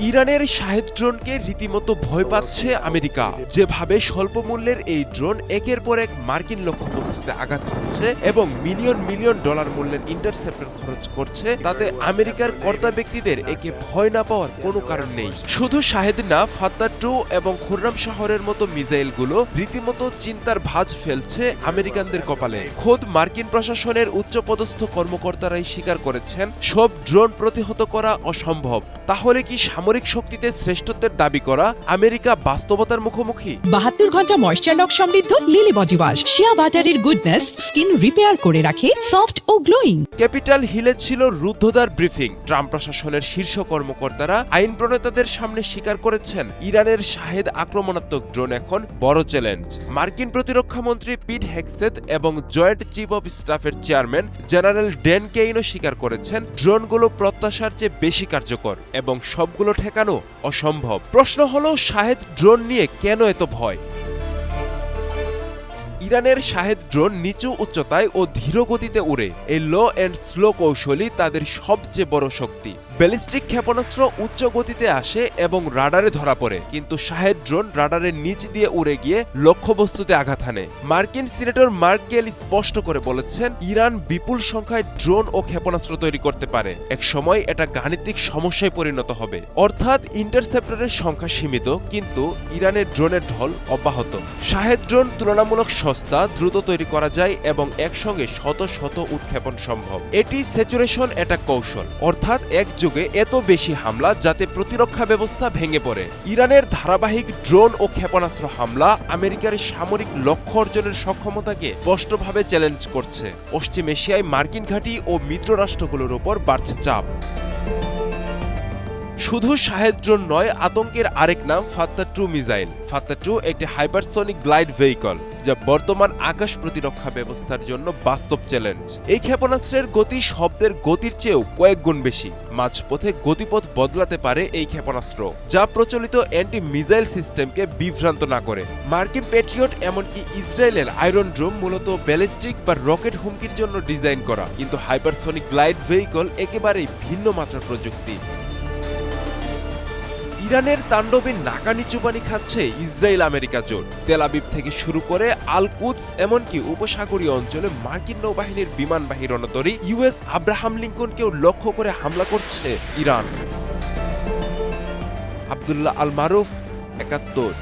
ইরানের শাহেদ ড্রোনকে রীতিমতো ভয় পাচ্ছে আমেরিকা। যেভাবে স্বল্প মূল্যের এই ড্রোন একের পর এক মার্কিন লক্ষ্যবস্তুতে আঘাত করছে এবং মিলিয়ন মিলিয়ন ডলার মূল্যের ইন্টারসেপ্টর খরচ করছে, তাতে আমেরিকার কর্তা ব্যক্তিদের একে ভয় না পাওয়ার কোনো কারণ নেই। শুধু শাহেদ না, ফাত্তা-2 এবং খুররাম শহরের মতো মিসাইলগুলো রীতিমতো চিন্তার ভাঁজ ফেলছে আমেরিকানদের কপালে। খোদ মার্কিন প্রশাসনের উচ্চপদস্থ কর্মকর্তারাই স্বীকার করেছেন সব ড্রোন প্রতিহত করা অসম্ভব। তাহলে কি সামরিক শক্তিতে শ্রেষ্ঠত্বের দাবি করা আমেরিকা বাস্তবতার মুখোমুখি? 72 ঘন্টা ময়েশ্চার লক সমৃদ্ধ লিলি বডি ওয়াশ, শিয়া বাটারের গুডনেস স্কিন রিপেয়ার করে রাখে সফট ও গ্লোয়িং। ক্যাপিটাল হিলে ছিল রুদ্ধদ্বার ব্রিফিং। ট্রাম্প প্রশাসনের শীর্ষ কর্মকর্তারা আইন প্রণেতাদের সামনে স্বীকার করেছেন ইরানের শাহেদ আক্রমণাত্মক ড্রোন এখন বড় চ্যালেঞ্জ। মার্কিন প্রতিরক্ষা মন্ত্রী পিট হেগসেথ এবং জয়েন্ট চিফ অব স্টাফের চেয়ারম্যান জেনারেল ড্যান কেইনও স্বীকার করেছেন ড্রোনগুলো প্রত্যাশার চেয়ে বেশি কার্যকর এবং সবগুলো ঠেকানো অসম্ভব। প্রশ্ন হলো, শাহেদ ড্রোন নিয়ে কেন এত ভয়? ইরানের শাহেদ ড্রোন নিচু উচ্চতায় ও ধীর গতিতে উড়ে। এই লো অ্যান্ড স্লো কৌশলই তাদের সবচেয়ে বড় শক্তি। ব্যালিস্টিক ক্ষেপণাস্ত্র উচ্চ গতিতে আসে এবং রাডারে ধরা পড়ে, কিন্তু শাহেদ ড্রোন রাডারের নিচ দিয়ে উড়ে গিয়ে লক্ষ্যবস্তুতে আঘাত হানে। মার্কিন সিনেটর মার্ক কেলি স্পষ্ট করে বলেছেন, ইরান বিপুল সংখ্যায় ড্রোন ও ক্ষেপণাস্ত্র তৈরি করতে পারে। এক সময় এটা গাণিতিক সমস্যায় পরিণত হবে। অর্থাৎ ইন্টারসেপ্টরের সংখ্যা সীমিত, কিন্তু ইরানের ড্রোনের ঢল অব্যাহত। শাহেদ ড্রোন তুলনামূলক সস্তা, দ্রুত তৈরি করা যায় এবং একসঙ্গে শত শত উৎক্ষেপণ সম্ভব। এটি স্যাচুরেশন অ্যাটাক কৌশল, অর্থাৎ এক যুগে এত বেশি হামলা যাতে প্রতিরক্ষা ব্যবস্থা ভেঙে পড়ে। ইরানের ধারাবাহিক ড্রোন ও ক্ষেপণাস্ত্র হামলা আমেরিকার সামরিক লক্ষ্য অর্জনের সক্ষমতাকে স্পষ্টভাবে চ্যালেঞ্জ করছে। পশ্চিম এশিয়ায় মার্কিন ঘাঁটি ও মিত্র রাষ্ট্রগুলোর উপর বাড়ছে চাপ। শুধু শাহেদ ড্রোন নয়, আতঙ্কের আরেক নাম ফাত্তা-2 মিসাইল। ফাত্তা-2 একটি হাইপারসনিক গ্লাইড ভেহিকল, যা বর্তমান আকাশ প্রতিরক্ষা ব্যবস্থার জন্য বাস্তব চ্যালেঞ্জ। এই ক্ষেপণাস্ত্রের গতি শব্দের গতির চেয়েও কয়েক গুণ বেশি। মাঝপথে গতিপথ বদলাতে পারে এই ক্ষেপণাস্ত্র, যা প্রচলিত অ্যান্টি মিসাইল সিস্টেমকে বিভ্রান্ত না করে। মার্কিন প্যাট্রিয়ট এমনকি ইসরায়েলের আয়রন ড্রোম মূলত ব্যালিস্টিক বা রকেট হুমকির জন্য ডিজাইন করা, কিন্তু হাইপারসনিক গ্লাইড ভেহিকল একেবারেই ভিন্ন মাত্রার প্রযুক্তি। ইরানের তাণ্ডবে নাকানি চুবানি খাচ্ছে ইসরায়েল আমেরিকা জোট। তেল আবিব থেকে শুরু করে আল কুদস, এমনকি উপসাগরীয় অঞ্চলে মার্কিন নৌবাহিনীর বিমানবাহী রণতরী ইউএস আব্রাহাম লিঙ্কনকেও লক্ষ্য করে হামলা করছে ইরান। আব্দুল্লাহ আল মারুফ, ৭১।